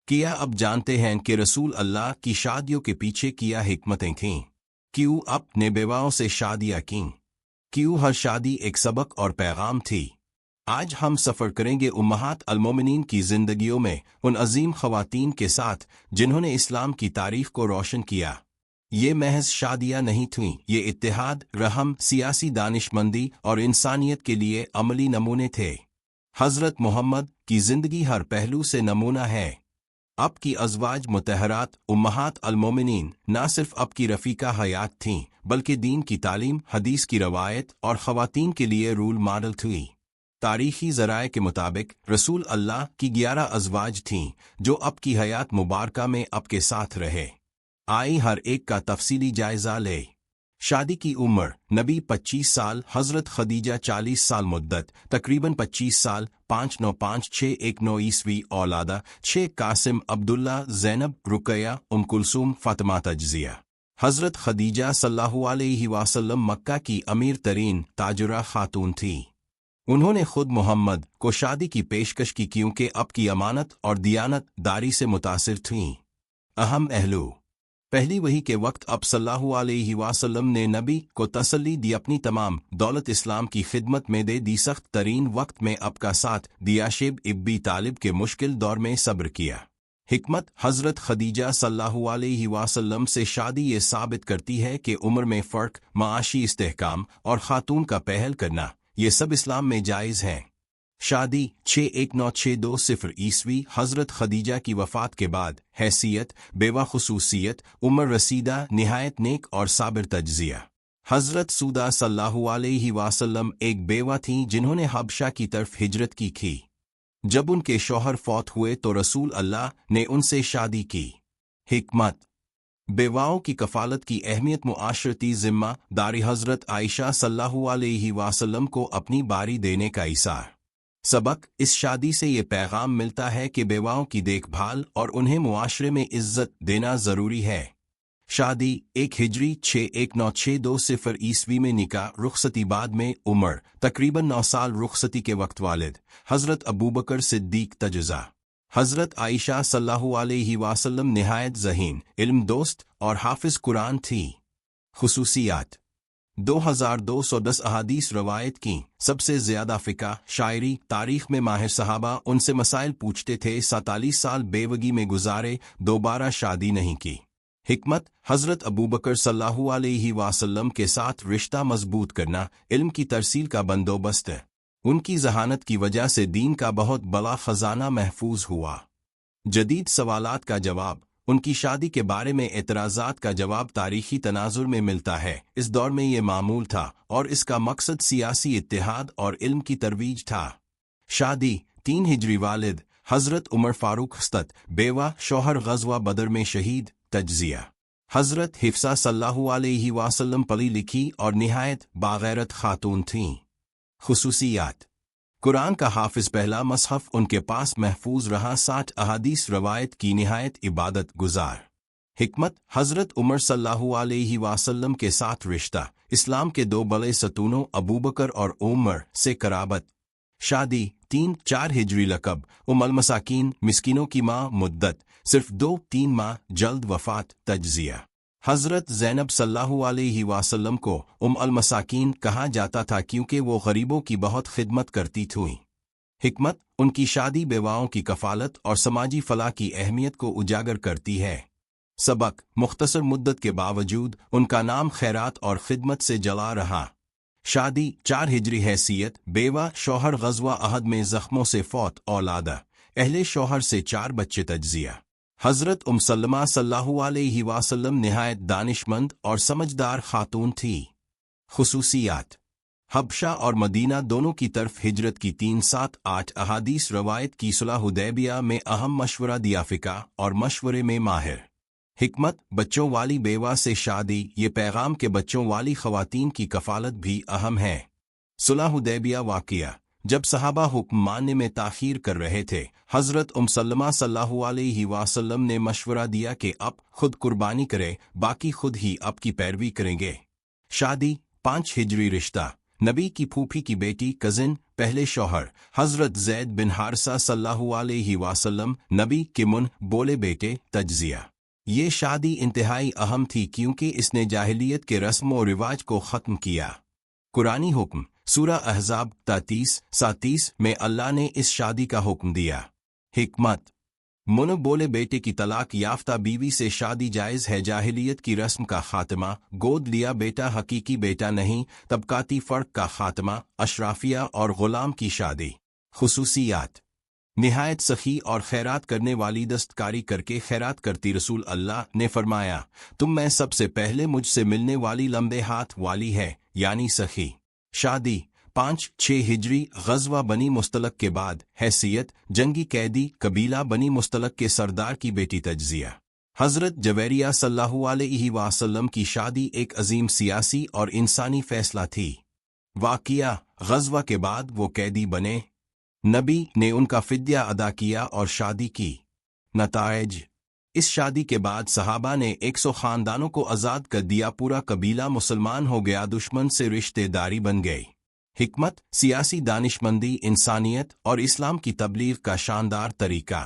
کیا اب جانتے ہیں کہ رسول اللہ کی شادیوں کے پیچھے کیا حکمتیں تھیں؟ کیوں اپنے بیواؤں سے شادیاں کیں؟ کیوں ہر شادی ایک سبق اور پیغام تھی؟ آج ہم سفر کریں گے امہات المومنین کی زندگیوں میں ان عظیم خواتین کے ساتھ جنہوں نے اسلام کی تاریخ کو روشن کیا۔ یہ محض شادیاں نہیں تھیں، یہ اتحاد، رحم، سیاسی دانش مندی اور انسانیت کے لیے عملی نمونے تھے۔ حضرت محمد کی زندگی ہر پہلو سے نمونہ ہے۔ اب کی ازواج مطہرات امہات المومنین نہ صرف اب کی رفیقہ حیات تھیں بلکہ دین کی تعلیم، حدیث کی روایت اور خواتین کے لیے رول ماڈل تھیں۔ تاریخی ذرائع کے مطابق رسول اللہ کی 11 ازواج تھیں جو اب کی حیات مبارکہ میں اب کے ساتھ رہے۔ آئی ہر ایک کا تفصیلی جائزہ لے۔ شادی کی عمر نبی 25 سال، حضرت خدیجہ 40 سال، مدت تقریباً 25 سال، 595619 عیسوی، اولادہ 6 قاسم، عبداللہ، زینب، رقیہ، کلثوم، فاطمہ تجزیہ۔ حضرت خدیجہ صلی اللہ علیہ وسلم مکہ کی امیر ترین تاجرہ خاتون تھی۔ انہوں نے خود محمد کو شادی کی پیشکش کی کیونکہ اب کی امانت اور دیانت داری سے متاثر تھیں۔ اہم اہلو پہلی وحی کے وقت اب صلی اللہ علیہ وسلم نے نبی کو تسلی دی، اپنی تمام دولت اسلام کی خدمت میں دے دی، سخت ترین وقت میں اب کا ساتھ دیا، شیب ابی طالب کے مشکل دور میں صبر کیا۔ حکمت حضرت خدیجہ صلی اللہ علیہ وسلم سے شادی یہ ثابت کرتی ہے کہ عمر میں فرق، معاشی استحکام اور خاتون کا پہل کرنا، یہ سب اسلام میں جائز ہیں۔ شادی 61962 عیسوی، حضرت خدیجہ کی وفات کے بعد حیثیت بیوہ، خصوصیت عمر رسیدہ، نہایت نیک اور صابر تجزیہ۔ حضرت سودہ صلی اللہ علیہ وسلم ایک بیوہ تھیں جنہوں نے حبشہ کی طرف ہجرت کی۔ جب ان کے شوہر فوت ہوئے تو رسول اللہ نے ان سے شادی کی۔ حکمت بیواؤں کی کفالت کی اہمیت، معاشرتی ذمہ داری، حضرت عائشہ صلی اللہ علیہ وسلم کو اپنی باری دینے کا ایثار۔ سبق اس شادی سے یہ پیغام ملتا ہے کہ بیواؤں کی دیکھ بھال اور انہیں معاشرے میں عزت دینا ضروری ہے۔ شادی 1 ہجری 61962 عیسوی میں نکاح، رخصتی بعد میں عمر تقریباً 9 سال، رخصتی کے وقت والد حضرت ابوبکر صدیق تجزیہ۔ حضرت عائشہ صلی اللہ علیہ وسلم نہایت ذہین، علم دوست اور حافظ قرآن تھی۔ خصوصیات 2210 احادیث روایت کیں، سب سے زیادہ فقہ، شاعری، تاریخ میں ماہر صحابہ ان سے مسائل پوچھتے تھے، 47 سال بیوگی میں گزارے، دوبارہ شادی نہیں کی۔ حکمت حضرت ابوبکر صلی اللہ علیہ وسلم کے ساتھ رشتہ مضبوط کرنا، علم کی ترسیل کا بندوبست ہے۔ ان کی ذہانت کی وجہ سے دین کا بہت بڑا خزانہ محفوظ ہوا۔ جدید سوالات کا جواب، ان کی شادی کے بارے میں اعتراضات کا جواب تاریخی تناظر میں ملتا ہے۔ اس دور میں یہ معمول تھا اور اس کا مقصد سیاسی اتحاد اور علم کی ترویج تھا۔ شادی 3 ہجری، والد حضرت عمر فاروق، خستت بیوہ، شوہر غزوہ بدر میں شہید تجزیہ۔ حضرت حفصہ صلی اللہ علیہ وسلم پڑھی لکھی اور نہایت باغیرت خاتون تھیں۔ خصوصیات قرآن کا حافظ، پہلا مصحف ان کے پاس محفوظ رہا، 60 احادیث روایت کی، نہایت عبادت گزار۔ حکمت حضرت عمر صلی اللہ علیہ وسلم کے ساتھ رشتہ، اسلام کے 2 بڑے ستونوں ابوبکر اور عمر سے قرابت۔ شادی 3-4 ہجری، لقب المساکین، مسکینوں کی ماں، مدت صرف 2-3 ماہ، جلد وفات تجزیہ۔ حضرت زینب صلی اللہ علیہ وسلم کو المساکین کہا جاتا تھا کیونکہ وہ غریبوں کی بہت خدمت کرتی تھیں۔ حکمت ان کی شادی بیواؤں کی کفالت اور سماجی فلاح کی اہمیت کو اجاگر کرتی ہے۔ سبق مختصر مدت کے باوجود ان کا نام خیرات اور خدمت سے جلا رہا۔ شادی 4 ہجری، حیثیت بیوہ، شوہر غزوہ احد میں زخموں سے فوت، اولادہ اہل شوہر سے 4 بچے تجزیہ۔ حضرت سلمہ صلی اللہ علیہ وسلم نہایت دانش مند اور سمجھدار خاتون تھی۔ خصوصیات حبشہ اور مدینہ دونوں کی طرف ہجرت کی، 3-7-8 احادیث روایت کی، صلح حدیبیہ میں اہم مشورہ دیا، فقہ اور مشورے میں ماہر۔ حکمت بچوں والی بیوہ سے شادی، یہ پیغام کہ بچوں والی خواتین کی کفالت بھی اہم ہے۔ صلح حدیبیہ واقعہ، جب صحابہ حکم ماننے میں تاخیر کر رہے تھے، حضرت سلمہ صلی اللہ علیہ وسلم نے مشورہ دیا کہ اب خود قربانی کرے، باقی خود ہی اب کی پیروی کریں گے۔ شادی 5 ہجری، رشتہ نبی کی پھوپھی کی بیٹی، کزن، پہلے شوہر حضرت زید بن حارثہ صلی اللہ علیہ وسلم نبی کے بولے بیٹے تجزیہ۔ یہ شادی انتہائی اہم تھی کیونکہ اس نے جاہلیت کے رسم و رواج کو ختم کیا۔ قرآنی حکم سورہ احزاب 33-37 میں اللہ نے اس شادی کا حکم دیا۔ حکمت بولے بیٹے کی طلاق یافتہ بیوی سے شادی جائز ہے۔ جاہلیت کی رسم کا خاتمہ، گود لیا بیٹا حقیقی بیٹا نہیں، طبقاتی فرق کا خاتمہ، اشرافیہ اور غلام کی شادی۔ خصوصیات نہایت سخی اور خیرات کرنے والی، دستکاری کر کے خیرات کرتی۔ رسول اللہ نے فرمایا، تم میں سب سے پہلے مجھ سے ملنے والی لمبے ہاتھ والی ہے، یعنی سخی۔ شادی 5-6 ہجری غزوہ بنی مستلق کے بعد، حیثیت جنگی قیدی، قبیلہ بنی مستلق کے سردار کی بیٹی تجزیہ۔ حضرت جویریہ صلی اللہ علیہ وسلم کی شادی ایک عظیم سیاسی اور انسانی فیصلہ تھی۔ واقعہ غزوہ کے بعد وہ قیدی بنے، نبی نے ان کا فدیہ ادا کیا اور شادی کی۔ نتائج اس شادی کے بعد صحابہ نے 100 خاندانوں کو آزاد کر دیا، پورا قبیلہ مسلمان ہو گیا، دشمن سے رشتہ داری بن گئی۔ حکمت سیاسی دانشمندی، انسانیت اور اسلام کی تبلیغ کا شاندار طریقہ۔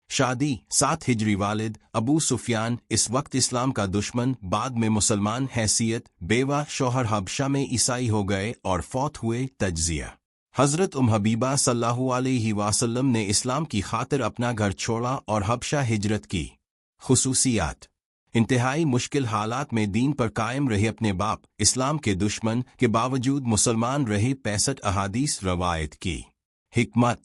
شادی 7 ہجری، والد ابو سفیان اس وقت اسلام کا دشمن، بعد میں مسلمان، حیثیت بیوہ، شوہر حبشہ میں عیسائی ہو گئے اور فوت ہوئے۔ تجزیہ حضرت حبیبہ صلی اللہ علیہ وسلم نے اسلام کی خاطر اپنا گھر چھوڑا اور حبشہ ہجرت کی۔ خصوصیات انتہائی مشکل حالات میں دین پر قائم رہے، اپنے باپ اسلام کے دشمن کے باوجود مسلمان رہے۔ 65 احادیث روایت کی۔ حکمت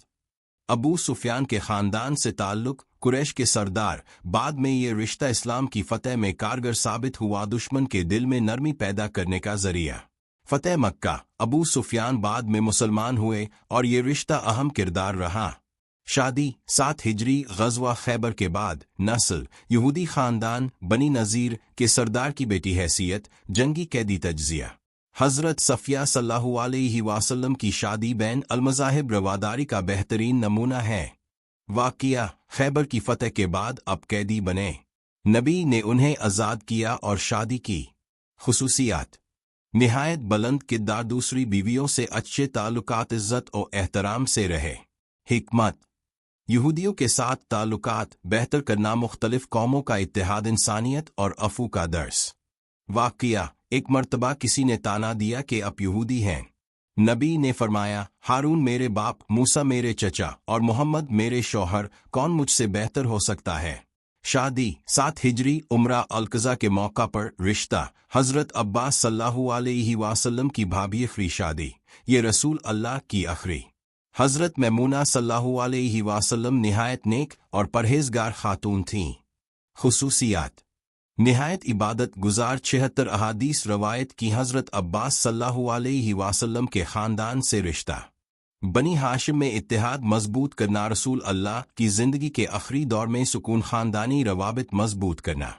ابو سفیان کے خاندان سے تعلق، قریش کے سردار، بعد میں یہ رشتہ اسلام کی فتح میں کارگر ثابت ہوا، دشمن کے دل میں نرمی پیدا کرنے کا ذریعہ۔ فتح مکہ، ابو سفیان بعد میں مسلمان ہوئے اور یہ رشتہ اہم کردار رہا۔ شادی 7 ہجری غزوہ خیبر کے بعد، نسل یہودی خاندان بنی نذیر کے سردار کی بیٹی، حیثیت جنگی قیدی۔ تجزیہ حضرت صفیہ صلی اللہ علیہ وسلم کی شادی بین المذاہب رواداری کا بہترین نمونہ ہے۔ واقعہ خیبر کی فتح کے بعد اب قیدی بنے، نبی نے انہیں آزاد کیا اور شادی کی۔ خصوصیات نہایت بلند کردار، دوسری بیویوں سے اچھے تعلقات، عزت و احترام سے رہے۔ حکمت یہودیوں کے ساتھ تعلقات بہتر کرنا، مختلف قوموں کا اتحاد، انسانیت اور عفو کا درس۔ واقعہ ایک مرتبہ کسی نے طعنہ دیا کہ آپ یہودی ہیں، نبی نے فرمایا، ہارون میرے باپ، موسیٰ میرے چچا اور محمد میرے شوہر، کون مجھ سے بہتر ہو سکتا ہے؟ شادی 7 ہجری عمرہ القضاء کے موقع پر، رشتہ حضرت عباس صلی اللہ علیہ وسلم کی بھابھی اخری شادی، یہ رسول اللہ کی اخری۔ حضرت میمونہ صلی اللہ علیہ وسلم نہایت نیک اور پرہیزگار خاتون تھیں۔ خصوصیات نہایت عبادت گزار، 76 احادیث روایت کی۔ حضرت عباس صلی اللہ علیہ وسلم کے خاندان سے رشتہ، بنی ہاشم میں اتحاد مضبوط کرنا، رسول اللہ کی زندگی کے آخری دور میں سکون، خاندانی روابط مضبوط کرنا۔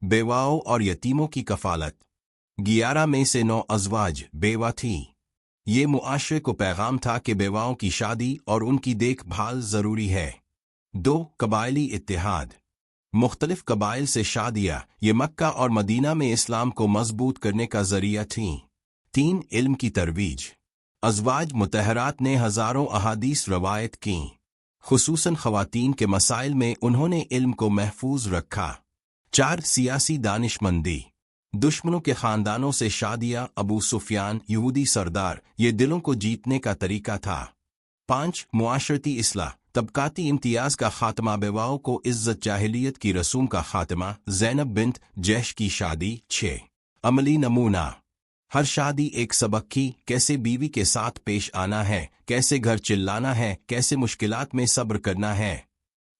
بیواؤں اور یتیموں کی کفالت، 11 میں سے 9 ازواج بیوہ تھیں۔ یہ معاشرے کو پیغام تھا کہ بیواؤں کی شادی اور ان کی دیکھ بھال ضروری ہے۔ 2 قبائلی اتحاد، مختلف قبائل سے شادیاں، یہ مکہ اور مدینہ میں اسلام کو مضبوط کرنے کا ذریعہ تھیں۔ 3 علم کی ترویج، ازواج مطہرات نے ہزاروں احادیث روایت کیں، خصوصاً خواتین کے مسائل میں انہوں نے علم کو محفوظ رکھا۔ 4 سیاسی دانشمندی، دشمنوں کے خاندانوں سے شادیاں، ابو سفیان یہودی سردار، یہ دلوں کو جیتنے کا طریقہ تھا۔ 5 معاشرتی اصلاح، طبقاتی امتیاز کا خاتمہ، بیواؤں کو عزت، جاہلیت کی رسوم کا خاتمہ، زینب بنت جیش کی شادی۔ 6 عملی نمونہ، ہر شادی ایک سبق کی، کیسے بیوی کے ساتھ پیش آنا ہے، کیسے گھر چلانا ہے، کیسے مشکلات میں صبر کرنا ہے۔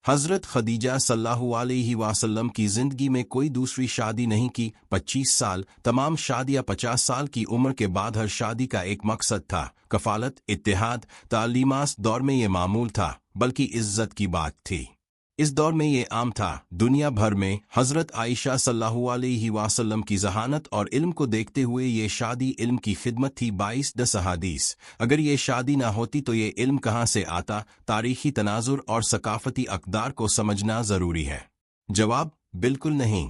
حضرت خدیجہ صلی اللہ علیہ وسلم کی زندگی میں کوئی دوسری شادی نہیں کی، 25 سال، تمام شادیاں 50 سال کی عمر کے بعد۔ ہر شادی کا ایک مقصد تھا، کفالت، اتحاد، تعلیمات دور میں یہ معمول تھا، بلکہ عزت کی بات تھی۔ اس دور میں یہ عام تھا۔ دنیا بھر میں حضرت عائشہ صلی اللہ علیہ وسلم کی ذہانت اور علم کو دیکھتے ہوئے یہ شادی علم کی خدمت تھی۔ 22 احادیث، اگر یہ شادی نہ ہوتی تو یہ علم کہاں سے آتا؟ تاریخی تناظر اور ثقافتی اقدار کو سمجھنا ضروری ہے۔ جواب بالکل نہیں۔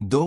2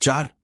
4